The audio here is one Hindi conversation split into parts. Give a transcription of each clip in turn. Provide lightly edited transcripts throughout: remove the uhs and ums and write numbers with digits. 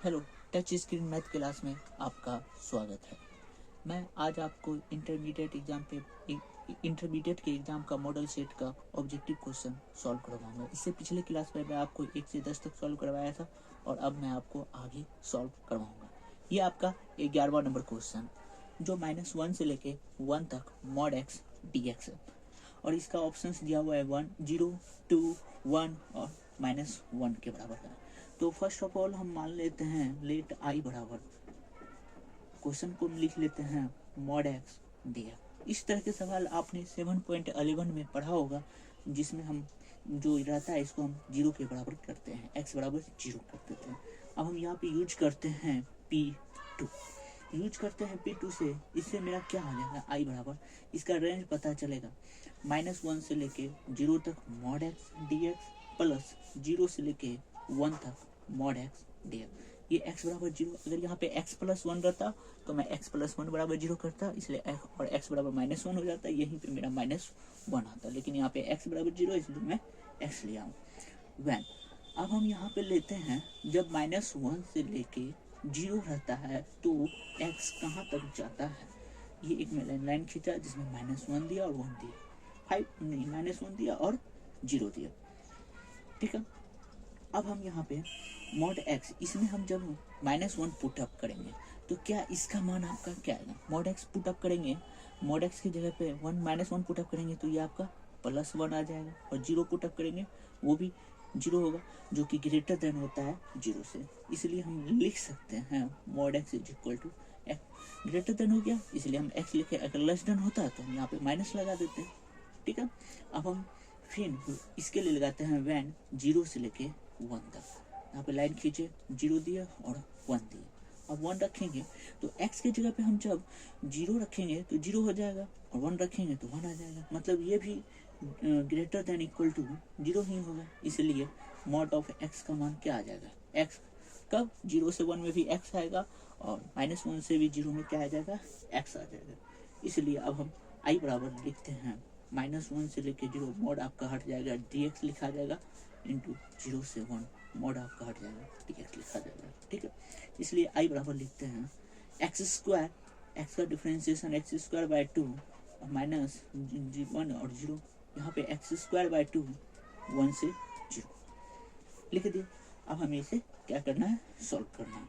Hello, touch screen math class में आपका स्वागत है। मैं आज आपको इंटरमीडिएट के एग्ज़ाम का मॉडल सेट का ऑब्जेक्टिव क्वेश्चन सॉल्व करवाऊंगा। इससे पिछले क्लास में मैं आपको 1 से 10 तक सॉल्व करवाया था और अब मैं आपको आगे सॉल्व करवाऊंगा। ये आपका 11वां नंबर क्वेश्चन जो -1 से लेके 1 तक मॉड एक्स डी एक्स है और इसका ऑप्शंस दिया हुआ है 1, 0, 2, 1 और -1 के बराबर है। तो फर्स्ट ऑफ ऑल हम मान लेते हैं लेट आई बराबर क्वेश्चन को लिख लेते हैं मॉड एक्स डी एक्स। इस तरह के सवाल आपने 7.11 में पढ़ा होगा, जिसमें हम जो रहता है इसको हम 0 के बराबर करते हैं, x बराबर 0 कर देते हैं। अब हम यहाँ पे यूज करते हैं P2 से इससे मेरा क्या आ जाएगा आई बराबर, इसका रेंज पता चलेगा -1 से लेके 0 तक mod x d x plus 0 से लेके 1 तक मॉड एक्स डी एक्स। ये x बराबर 0, अगर यहाँ पे x प्लस 1 रहता तो मैं x प्लस 1 बराबर 0 करता, इसलिए और x बराबर -1 हो जाता, यहीं पे मेरा -1 आता, लेकिन यहाँ पे x बराबर 0 इसलिए मैं x लिया हूँ। वैन अब हम यहाँ पे लेते हैं जब -1 से लेके 0 रहता है तो x कहाँ तक जाता है। ये एक मैंने लाइन खींचा जिसमें -1 दिया और 1 दिया, -1 दिया और 0 दिया, ठीक है। अब हम यहाँ पे मॉड एक्स, इसमें हम जब -1 पुट अप करेंगे तो क्या इसका मान आपका क्या आएगा। मॉड एक्स पुट अप करेंगे, मॉड एक्स की जगह पे -1 पुट अप करेंगे तो ये आपका +1 आ जाएगा, और 0 पुट अप करेंगे वो भी 0 होगा, जो कि ग्रेटर देन होता है 0 से। इसलिए हम लिख सकते हैं mod x is equal to x, greater than हो गया इसलिए हम एक्स लिखे, अगर लेस देन होता है तो हम यहाँ पे माइनस लगा देते हैं, ठीक है। अब हम फिर इसके लिए लगाते हैं वैन 0 से लेके 1 तक, यहाँ पे लाइन खींचे, 0 दिया और 1 दिया। अब 1 रखेंगे तो x की जगह पे हम जब 0 रखेंगे तो 0 हो जाएगा और 1 रखेंगे तो 1 आ जाएगा, मतलब ये भी ग्रेटर देन इक्वल टू 0 ही होगा। इसलिए मॉड ऑफ x का मान क्या आ जाएगा, x कब 0 से 1 में भी x आएगा और -1 से भी 0 में क्या आ जाएगा, x आ जाएगा। इसलिए अब हम i बराबर लिखते हैं -1 से लेके 0 मॉड आपका हट जाएगा, dx लिखा जाएगा इंटू 0 से 1 मॉड आपका हट जाएगा, dx लिखा जाएगा, ठीक है। इसलिए i बराबर लिखते हैं एक्स स्क्वायर, एक्स का डिफ्रेंसिएशन x² 2 माइनस 1 और 0, यहाँ पे x² 2 1 से 0 लिख दिए। अब हमें इसे क्या करना है, सॉल्व करना है।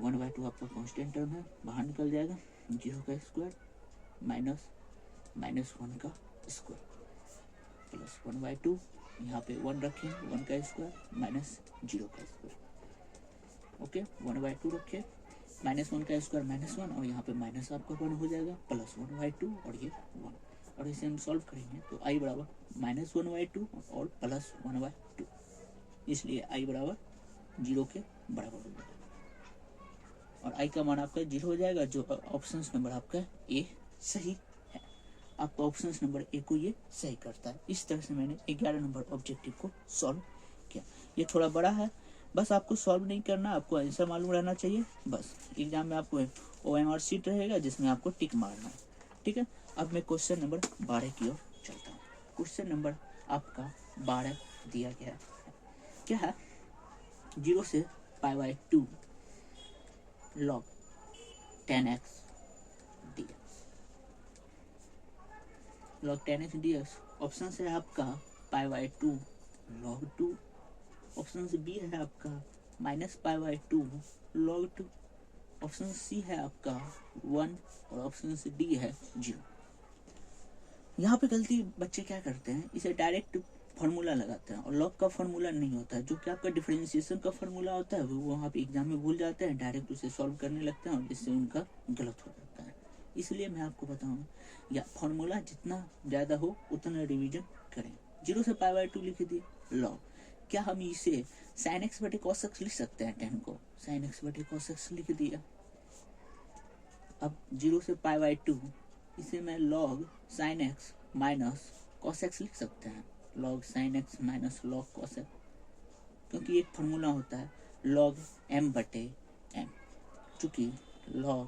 1/2 आपका कांस्टेंट टर्म है, बाहर निकल जाएगा, 0 का स्क्वायर माइनस -1 का स्क्वायर प्लस 1/2, यहाँ पे 1 रखें, 1 का स्क्वायर माइनस 0 का स्क्वायर, ओके। 1/2 रखे, -1 का स्क्वायर -1 और यहाँ पे माइनस आपका 1 हो जाएगा प्लस 1/2 और ये 1, और इसे हम सॉल्व करेंगे तो i बराबर -1/2 और प्लस 1/2, इसलिए i बराबर 0 के बराबर हो जाएगा और i का मान आपका 0 हो जाएगा, जो ऑप्शन नंबर आपका ए सही है। आपका ऑप्शन नंबर ए को ये सही करता है। इस तरह से मैंने 11 नंबर ऑब्जेक्टिव को सॉल्व किया। ये थोड़ा बड़ा है, बस आपको सॉल्व नहीं करना, आपको आंसर मालूम रहना चाहिए, बस एग्जाम में आपको OMR शीट रहेगा जिसमें आपको टिक मारना है, ठीक है। अब मैं क्वेश्चन नंबर 12 की ओर चलता हूँ। क्वेश्चन नंबर आपका 12 दिया गया है, क्या है, 0 से π/2 log 10x dx, log 10x dx। Option है आपका π/2 log 2, ऑप्शन बी है आपका -π/2 log 2, ऑप्शन सी है आपका 1 और ऑप्शन डी है 0। यहाँ पे गलती बच्चे क्या करते हैं, इसे डायरेक्ट फार्मूला लगाते हैं और लॉग का फार्मूला नहीं होता है, जो कि आपका डिफरेंशिएशन का फार्मूला होता है, वो वहाँ पे एग्जाम में भूल जाते हैं, डायरेक्ट उसे सॉल्व करने लगते हैं और जिससे उनका गलत हो जाता है। इसलिए मैं आपको बताऊँ, या फार्मूला जितना ज़्यादा हो उतना रिविजन करें। 0 से π/2 लिख दिए लॉग, क्या हम इसे sin x बटे cos x लिख सकते हैं, 10 को sin x बटे cos x लिख दिया। अब 0 से π/2 इसे मैं log sin x minus cos x लिख सकते हैं, log sin x minus log cos x, क्योंकि एक फार्मूला होता है log m बटे m, चूँकि log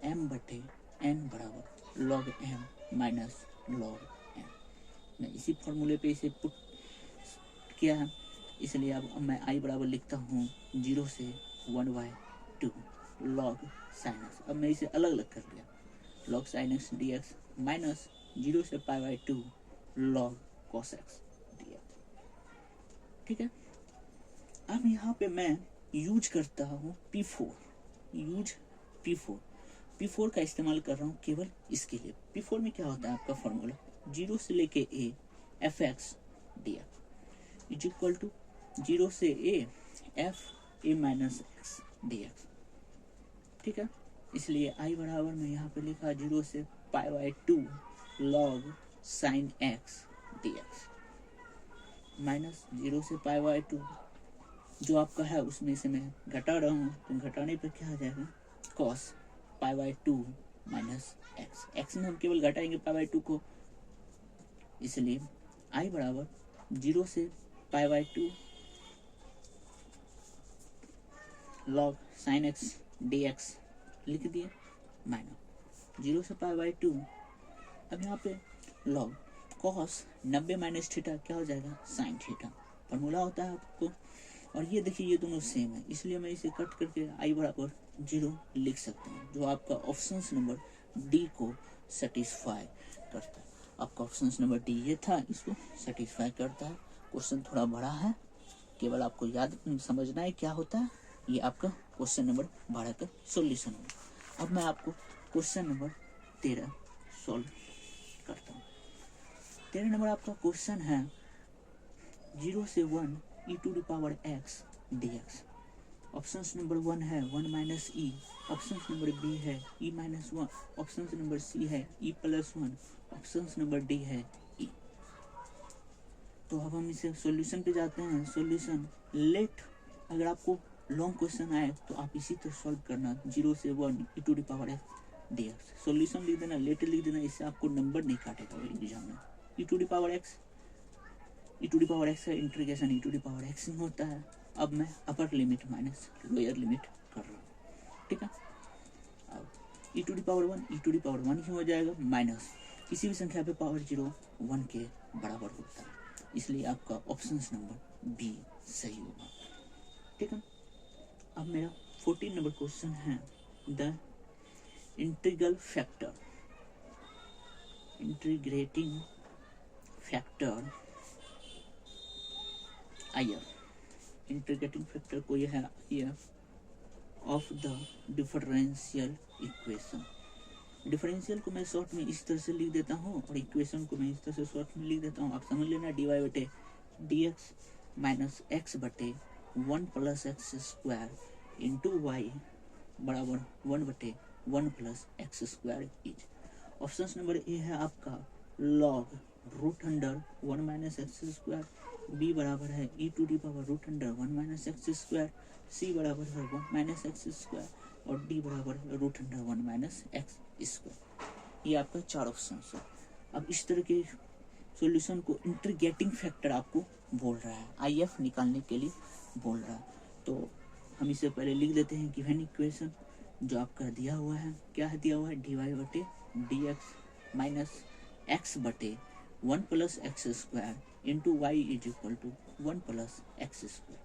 m बटे n बराबर log m minus log m, मैं इसी फार्मूले पे इसे पुट किया है। इसलिए अब मैं आई बराबर लिखता हूँ 0 से 1/2 log sin x। अब मैं इसे अलग अलग कर लिया, log sin x dx minus 0 से π/2 log cos x dx। ठीक है, अब यहाँ पे मैं यूज करता हूँ P4 का इस्तेमाल कर रहा हूँ केवल इसके लिए। P4 में क्या होता है आपका फॉर्मूला, 0 से लेके a fx dx is equal to 0 से a f a minus x dx। ठीक है, इसलिए i बराबर में यहाँ पे लिखा 0 से π/2 log sin x dx minus 0 से π/2 जो आपका है उसमें से मैं घटा रहा हूँ, तो घटाने पर क्या आ जाएगा cos π/2 माइनस x में हम केवल घटाएंगे π/2 को, इसलिए i बराबर 0 से π/2 log sin x dx लिख दिए माइनस 0 से π/2। अब यहाँ पे log cos 90 माइनस थीटा क्या हो जाएगा sin थीटा, फॉर्मूला होता है आपको। और ये देखिए ये दोनों सेम है, इसलिए मैं इसे कट करके i बराबर 0 लिख सकता हूँ, जो आपका ऑप्शन नंबर डी को सेटिस्फाई करता है। आपका ऑप्शन नंबर डी ये था, इसको सेटिस्फाई करता है। क्वेश्चन थोड़ा बड़ा है, केवल आपको याद समझना है क्या होता है। ये आपका क्वेश्चन नंबर 12 का सॉल्यूशन होगा। अब मैं आपको क्वेश्चन नंबर 13 सॉल्व करता हूँ। 13 नंबर आपका क्वेश्चन है 0 से 1 e to the power x dx। Option number 1 है 1 minus e, option number B है e minus 1, option number C है e plus 1, option number D है e। तो अब हम इसे सॉल्यूशन पे जाते हैं। सॉल्यूशन लेट, अगर आपको लॉन्ग क्वेश्चन आए तो आप इसी तरह सॉल्व करना, 0 से 1 e to the power x dx solution लिख देना, लेट लिख देना, इससे आपको नंबर नहीं काटेगा एग्जाम में। e to the power x का integration e to the power x में होता है। अब मैं upper limit minus lower limit कर रहा हूँ। ठीक है, अब e टू द पावर 1 ही हो जाएगा, माइनस किसी भी संख्या पे पावर 0 1 के बराबर होता है, इसलिए आपका ऑप्शन नंबर बी सही होगा। ठीक है, अब मेरा 14 नंबर क्वेश्चन है the integrating factor integrating factor को यह है of the differential equation. Differential को मैं शॉर्ट में इस तरह से लिख देता हूँ और इक्वेशन को मैं इस तरह से शॉर्ट में लिख देता हूँ। आप समझ लेना, dy बटे dx माइनस x बटे 1 plus x square into y बराबर 1 बटे 1 plus x square is. Option number A है आपका log root under 1 minus x square, B बराबर है e to the power root under 1 minus x square, C बराबर है 1 माइनस एक्स स्क्वायर और डी बराबर है root under 1 minus x square. ये आपका 4 ऑप्शन है। अब इस तरह के सॉल्यूशन को इंटीग्रेटिंग फैक्टर आपको बोल रहा है, IF निकालने के लिए बोल रहा है। तो हम इसे पहले लिख देते हैं गिवन इक्वेशन जो आपका दिया हुआ है। क्या है दिया हुआ है, dy बटे dx माइनस x बटे 1 plus x square into y is equal to 1 plus x square.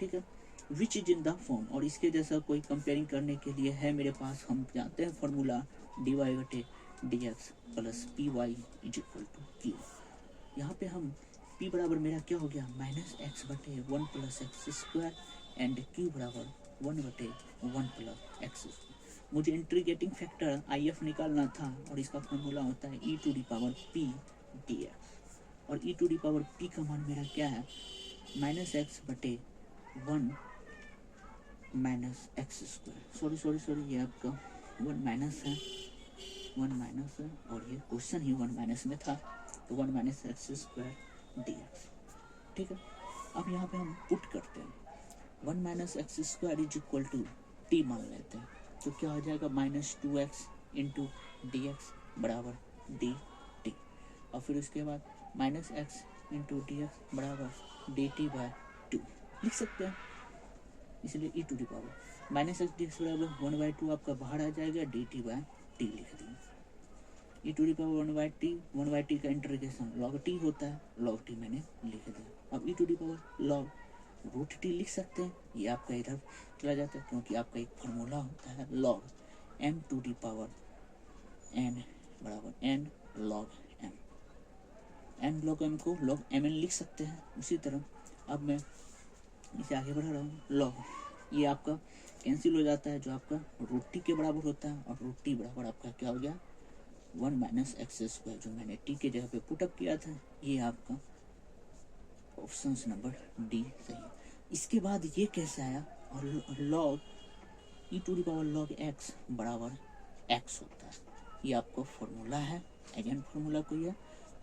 ठीक है, which is in the form, और इसके जैसा कोई कंपेयरिंग करने के लिए है मेरे पास, हम जानते हैं फॉर्मूला dy बटे dx plus p y is equal to q. यहाँ पे हम p बराबर मेरा क्या हो गया माइनस एक्स बटे 1 plus x square and q बराबर 1 बटे 1 प्लस एक्स स्क्वायर। मुझे इंटीग्रेटिंग फैक्टर IF निकालना था और इसका फॉर्मूला होता है e to the power p dx, और e to the power p का मान मेरा क्या है माइनस एक्स बटे 1 माइनस एक्स स्क्वायर। सॉरी ये आपका 1 माइनस है और ये क्वेश्चन ही 1 माइनस में था, तो 1 माइनस एक्स स्क्वायर dx। ठीक है, अब यहाँ पे हम पुट करते हैं 1 minus x square is equal to t मान लेते हैं, तो क्या हो जाएगा minus 2x into d x बराबर डी टी, और फिर उसके बाद minus x into d x बराबर डी टी बाय 2 लिख सकते हैं। इसलिए e to the power minus x d x बराबर 1/2 आपका बाहर आ जाएगा, डी टी बाय टी लिख देंगे। ई टू दी पावर 1/t का इंटीग्रेशन लॉग टी होता है, लॉग टी मैंने लिख दिया। अब e to the power log root t लिख सकते हैं, ये आपका इधर चला जाता है क्योंकि आपका एक फार्मूला होता है log m to the power n बराबर n log m. N log m को लॉग एम एन लिख सकते हैं। उसी तरह अब मैं इसे आगे बढ़ा रहा हूँ, लॉग ये आपका कैंसिल हो जाता है, जो आपका रूट टी के बराबर होता है, और रूट टी बराबर आपका क्या हो गया 1 माइनस एक्स स्क्वायर, जो मैंने टी के जगह पे पुटअप किया था। ये आपका ऑप्शन नंबर डी सही है। इसके बाद ये कैसे आया, और log e to the power log x बराबर एक्स होता है, ये आपको फॉर्मूला है, अगेन फॉर्मूला कोई है,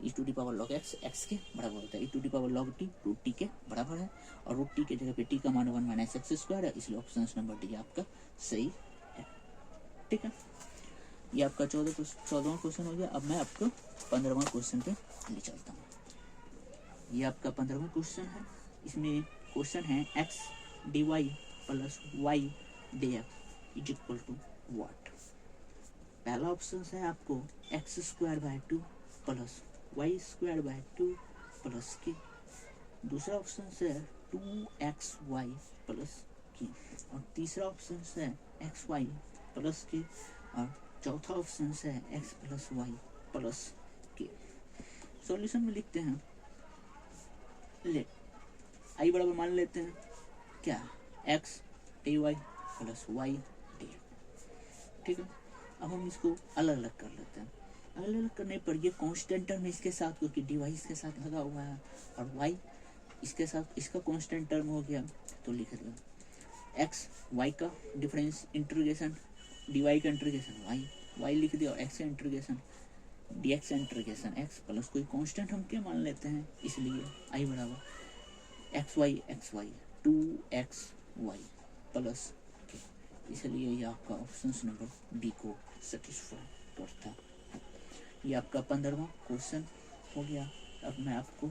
e to the power log x x के बराबर होता है, e to the power log t root t के बराबर है, और रूट टी के जगह पे टी का मान 1 माइनस एक्स स्क्वायर है, इसलिए ऑप्शन नंबर डी आपका सही है। ठीक है, ये आपका 14वां क्वेश्चन हो गया। अब मैं आपको 15वां क्वेश्चन पे ले चलता हूँ। ये आपका 15वां क्वेश्चन है। इसमें क्वेश्चन है x d y plus y d x is equal to what. पहला ऑप्शन है आपको x square by 2 plus y square by 2 plus k. दूसरा ऑप्शन है 2xy प्लस के, और तीसरा ऑप्शन है एक्स वाई प्लस के, और चौथा ऑप्शन है एक्स प्लस वाई प्लस के। सॉल्यूशन में लिखते हैं, ले आई बराबर मान लेते हैं क्या x d y plus y d. ठीक है, अब हम इसको अलग अलग कर लेते हैं। अलग अलग करने पर ये कांस्टेंट टर्म इसके साथ, क्योंकि डी वाई इसके साथ लगा हुआ है, और वाई इसके साथ इसका कांस्टेंट टर्म हो गया, तो लिख दिया एक्स वाई का डिफरेंस इंटीग्रेशन डी वाई का इंटीग्रेशन वाई लिख दिया, और एक्स का इंटीग्रेशन डी एक्स का इंटीग्रेशन एक्स प्लस कोई कांस्टेंट हम क्या मान लेते हैं, इसलिए आई बराबर एक्स वाई 2xy प्लस के, इसलिए ये आपका ऑप्शन नंबर डी को सेटिस्फाई करता है। ये आपका 15वां क्वेश्चन हो गया। अब मैं आपको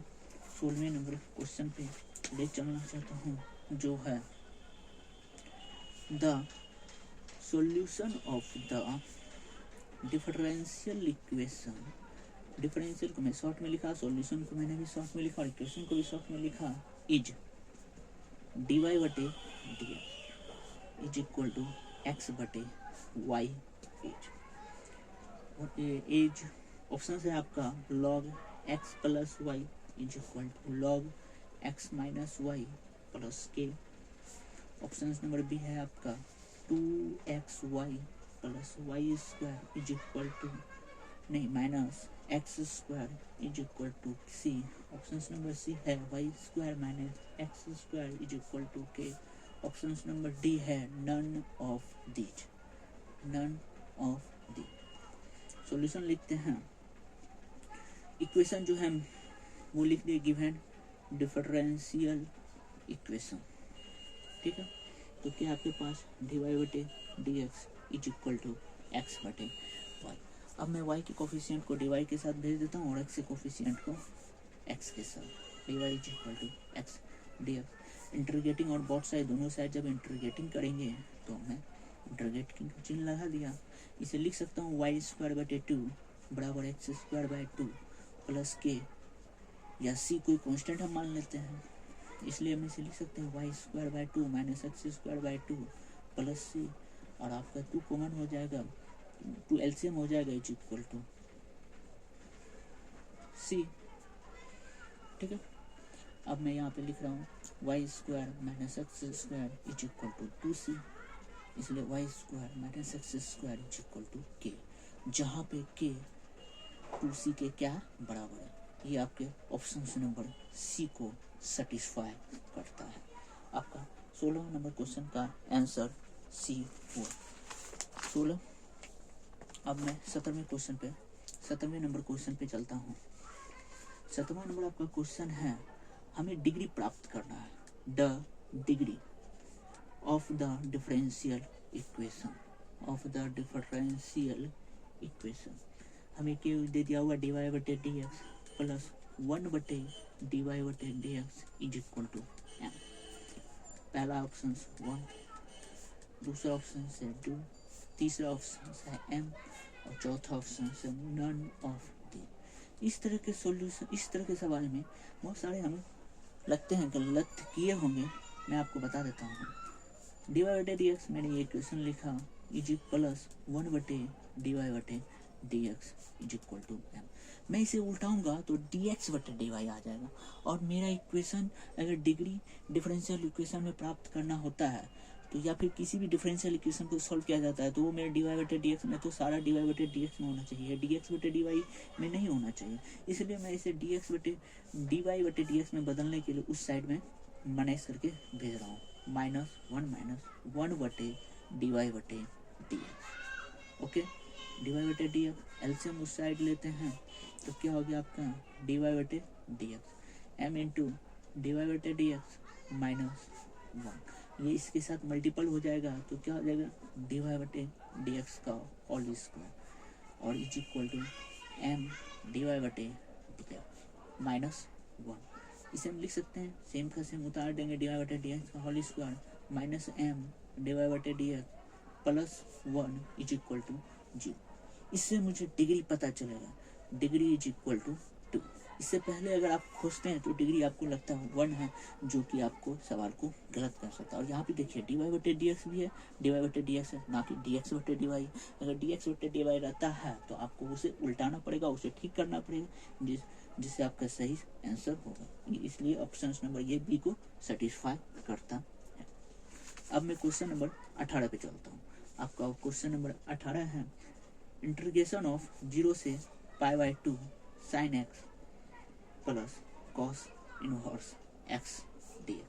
16वें नंबर क्वेश्चन पे ले चलना चाहता हूँ, जो है the solution of the differential equation. Differential को मैं शॉर्ट में लिखा, सॉल्यूशन को मैंने भी शॉर्ट में लिखा, और इक्वेशन को भी शॉर्ट में लिखा, इज डी वाई बटे d x is equal to x बटे वाई एज ऑप्शन है आपका log x plus y is equal to log x minus y plus k. Option number B है आपका 2xy plus y square is equal to नहीं minus x square is equal to c. Option number C है y square minus x square is equal to k. Option number D है none of these, none of the. Solution लिखते हैं, इक्वेशन जो है वो लिख दिए गिवन डिफरेंशियल इक्वेशन। ठीक है, तो क्या आपके पास डी वाई बटे d x is equal to x बटे वाई। अब मैं y के कोफिशिएंट को dy के साथ भेज देता हूँ, और x के कोफिशिएंट को x के साथ। dy is equal to x d x. Integrating और बोथ साइड दोनों साइड जब इंटीग्रेटिंग करेंगे तो मैं इंटीग्रेटिंग का चिन्ह लगा दिया। इसे लिख सकता हूँ वाई स्क्वायर बटे 2 बराबर एक्स स्क्वायर बाई 2 प्लस के, या सी कोई कांस्टेंट हम मान लेते हैं, इसलिए हम इसे लिख सकते हैं y square by 2 minus x square by 2 plus c, और आपका 2 कॉमन हो जाएगा, 2 एलसीएम हो जाएगा इज इक्वल टू सी। ठीक है, अब मैं यहाँ पे लिख रहा हूँ y square minus x square is equal to 2c, इसलिए y square minus x square is equal to k, जहाँ पे के 2c के क्या बराबर है। ये आपके ऑप्शन नंबर सी को सेटिस्फाई करता है। आपका 16 नंबर क्वेश्चन का आंसर सी हुआ 16। अब मैं 17वें नंबर क्वेश्चन पे चलता हूँ। 17वां नंबर आपका क्वेश्चन है, हमें डिग्री प्राप्त करना है, the degree of the differential equation. हमें क्या दे दिया हुआ डी वाई बटे डी एक्स प्लस 1 बटे डी वाई बटे d x is equal to m. पहला ऑप्शन 1, दूसरा ऑप्शन है 2, तीसरा ऑप्शन है एम, और चौथा ऑप्शन है नन ऑफ दी। इस तरह के सॉल्यूशन, इस तरह के सवाल में बहुत सारे हमें लगते हैं गलत किए होंगे, मैं आपको बता देता हूँ। dy बटे डी एक्स मैंने ये इक्वेशन लिखा इज प्लस 1 बटे dy बटे d x is equal to m. मैं इसे उल्टाऊंगा तो dx बटे dy आ जाएगा। और मेरा इक्वेशन अगर डिग्री डिफरेंशियल इक्वेशन में प्राप्त करना होता है तो या फिर किसी भी डिफरेंशियल इक्वेशन को सॉल्व किया जाता है तो वो मेरा dy बटे dx में तो सारा dy बटे dx में होना चाहिए, dx बटे dy में नहीं होना चाहिए। इसलिए मैं इसे dx बटे dy बटे dx में बदलने के लिए उस साइड में माइनस करके भेज रहा हूँ, -1 बटे dy बटे dx। ओके, dy बटे dx एलसीएम उस साइड लेते हैं तो क्या हो गया आपका dy बटे dx, m इंटू dy बटे dx -1, ये इसके साथ मल्टीपल हो जाएगा तो क्या हो जाएगा dy बटे dx का होल स्क्वायर और is equal to m dy बटे dx -1। इसे हम लिख सकते हैं सेम का सेम उतार देंगे, dy बटे dx का whole square minus m dy बटे dx plus 1 is equal to 0। इससे मुझे डिग्री पता चलेगा, डिग्री इज इक्वल टू 2। इससे पहले अगर आप खोजते हैं तो डिग्री आपको लगता है 1 है, जो कि आपको सवाल को गलत कर सकता है। और यहाँ पे देखिए dy बटे dx भी है, dy बटे dx है, ना कि dx बटे dy। अगर dx बटे dy रहता है तो आपको उसे उल्टाना पड़ेगा, उसे ठीक करना पड़ेगा, जिससे आपका सही आंसर होगा। इसलिए ऑप्शन नंबर ये बी को सेटिस्फाई करता है। अब मैं क्वेश्चन नंबर 18 पे चलता हूँ। आपका क्वेश्चन नंबर 18 है इंटीग्रेशन ऑफ 0 से π/2 sin x plus cos inverse x dx।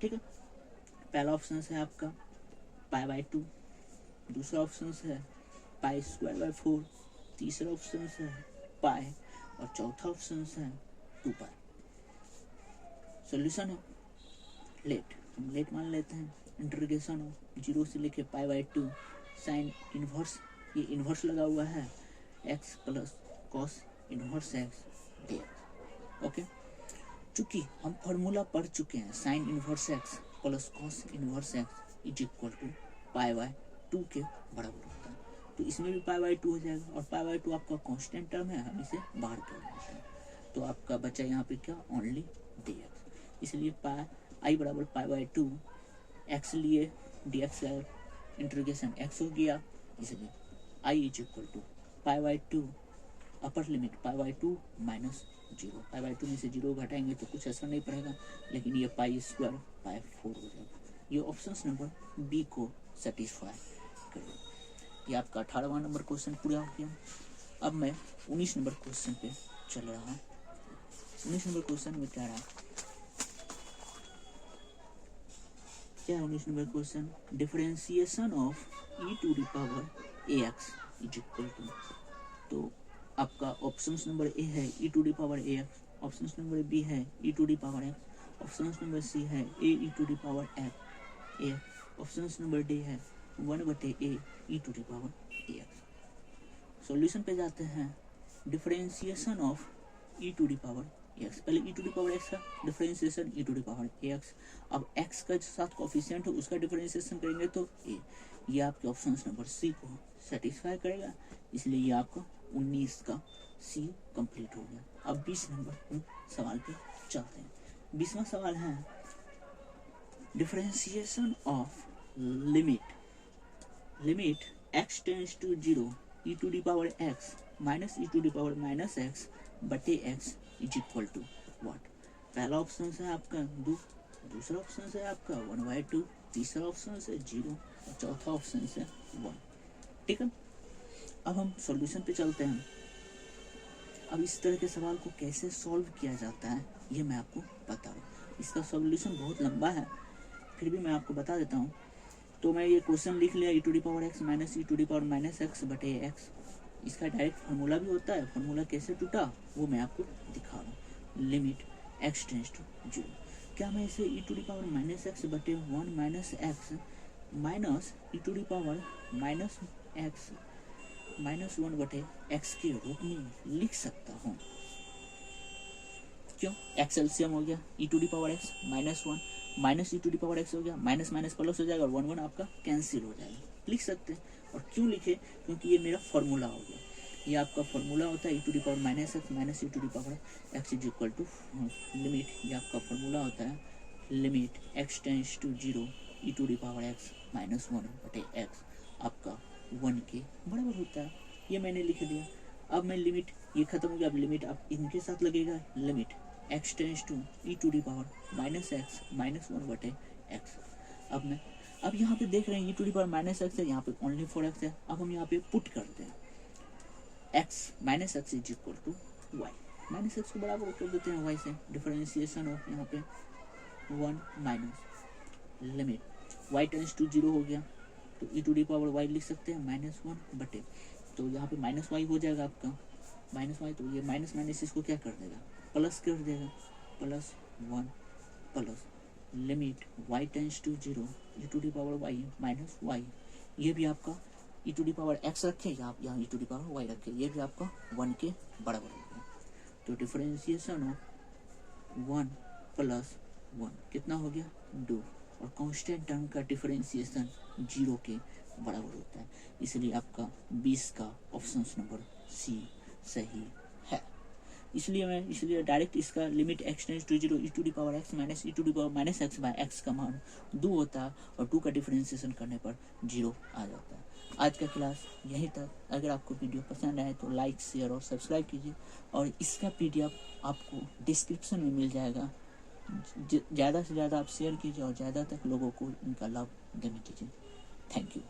ठीक है, पहला ऑप्शन है आपका π/2, दूसरा ऑप्शन है π²/4, तीसरा ऑप्शन है पाई और चौथा ऑप्शन है 2π। सॉल्यूशन है हम लेट मान लेते हैं। इंटीग्रेशन ऑफ 0 से लेके π/2 साइन इनवर्स, ये इनवर्स लगा हुआ है x plus cos inverse x dx। Okay, चूंकि हम फॉर्मूला पढ़ चुके हैं sine inverse x plus cos inverse x is equal to π/2 के बराबर होता है, तो इसमें भी π/2 हो जाएगा। और π/2 आपका कांस्टेंट टर्म है, हम इसे बाहर कर देते हैं तो आपका बचा यहाँ पे क्या ओनली dx। इसलिए i बराबर π/2 x लिए dx का इंटीग्रेशन x हो गया, इसलिए i is equal to π/2 upper limit π/2 minus 0। π/2 में से 0 घटाएंगे तो कुछ असर नहीं पड़ेगा, लेकिन ये π² π4 हो जाएगा। ये ऑप्शन नंबर बी को सेटिस्फाई करेगा। ये आपका 18वां नंबर क्वेश्चन पूरा हो गया। अब मैं 19 नंबर क्वेश्चन पे चल रहा हूँ। 19 नंबर क्वेश्चन में क्या रहा, क्या 19 number question differentiation of e⁴ ax is equal to, तो आपका ऑप्शन नंबर ए है e⁴ ax, option number B है e⁴x, ऑप्शन नंबर सी है a e⁴x, option number D है 1 बटे a e⁴ax। सॉल्यूशन पे जाते हैं। डिफरेंशिएशन ऑफ e⁴x, पहले e⁴x का डिफरेंशिएशन e⁴x। अब x का साथ कोफिशिएंट है उसका डिफरेंशिएशन करेंगे तो a, ये आपके ऑप्शन नंबर सी को सेटिस्फाई करेगा, इसलिए ये आपका 19 का सी कंप्लीट हो गया। अब 20 नंबर सवाल पे चलते हैं। 20वां सवाल है differentiation of limit x tends to 0 e⁴x minus e⁻x बटे x is equal to what. पहला ऑप्शन है आपका 2, दूसरा ऑप्शन है आपका 1/2, तीसरा ऑप्शन है 0 और चौथा ऑप्शन है 1। ठीक है, अब हम सॉल्यूशन पे चलते हैं। अब इस तरह के सवाल को कैसे सॉल्व किया जाता है ये मैं आपको बताऊँ। इसका सॉल्यूशन बहुत लंबा है, फिर भी मैं आपको बता देता हूँ। तो मैं ये क्वेश्चन लिख लिया e⁴x माइनस e⁻x बटे x। इसका डायरेक्ट फार्मूला भी होता है, फार्मूला कैसे टूटा वो मैं आपको दिखा रहा हूँ। लिमिट x टेंड्स टू 0, क्या मैं इसे e⁻x बटे 1 minus x minus e⁻x minus 1 बटे x के रूप में लिख सकता हूँ? क्यों? x एलसीएम हो गया e⁴x माइनस 1 माइनस e⁴x हो गया, माइनस माइनस प्लस हो जाएगा और 1 1 आपका कैंसिल हो जाएगा, लिख सकते हैं। और क्यों लिखे? क्योंकि ये मेरा फॉर्मूला हो गया। ये आपका फॉर्मूला होता है e to the power minus x minus e to the power x is equal to limit, ये आपका फॉर्मूला होता है limit x tends to 0 e to the power x minus 1 बटे एक्स आपका 1 के बराबर होता है। ये मैंने लिख दिया। अब मैं लिमिट, ये खत्म हो गया, अब लिमिट आप इनके साथ लगेगा, limit x tends to e to the power minus x minus 1 बटे एक्स। अब यहाँ पे देख रहे हैं e to the power minus x है, यहाँ पे ओनली फॉर एक्स है। अब हम यहाँ पे पुट करते हैं x minus x is equal to y, minus x को बराबर कर देते हैं y से, डिफरेंशिएशन ऑफ यहाँ पे 1 minus limit y tends to 0 हो गया तो e to the power y लिख सकते हैं माइनस 1 बटे, तो यहाँ पे माइनस वाई हो जाएगा आपका माइनस वाई, तो ये माइनस माइनस इसको क्या कर देगा प्लस कर देगा, plus 1 plus limit y tends to 0 e to the power y minus y, ये भी आपका e to the power x रखे या आप यहाँ e to the power y रखे, ये भी आपका 1 के बराबर हो गया। तो डिफरेंशिएशन ऑफ 1 प्लस 1 कितना हो गया 2, और कांस्टेंट टर्म का डिफरेंशिएशन 0 के बराबर होता है, इसलिए आपका 20 का ऑप्शन नंबर सी सही है। इसलिए डायरेक्ट इसका limit x tends to 0 e to the power x minus e to the power minus x by x का मान 2 होता है और 2 का डिफरेंशिएशन करने पर 0 आ जाता है। आज का क्लास यहीं तक। अगर आपको वीडियो पसंद आए तो लाइक शेयर और सब्सक्राइब कीजिए, और इसका PDF आपको डिस्क्रिप्शन में मिल जाएगा। ज़्यादा से ज़्यादा आप शेयर कीजिए और ज़्यादा तक लोगों को इनका लाभ देने कीजिए। Thank you.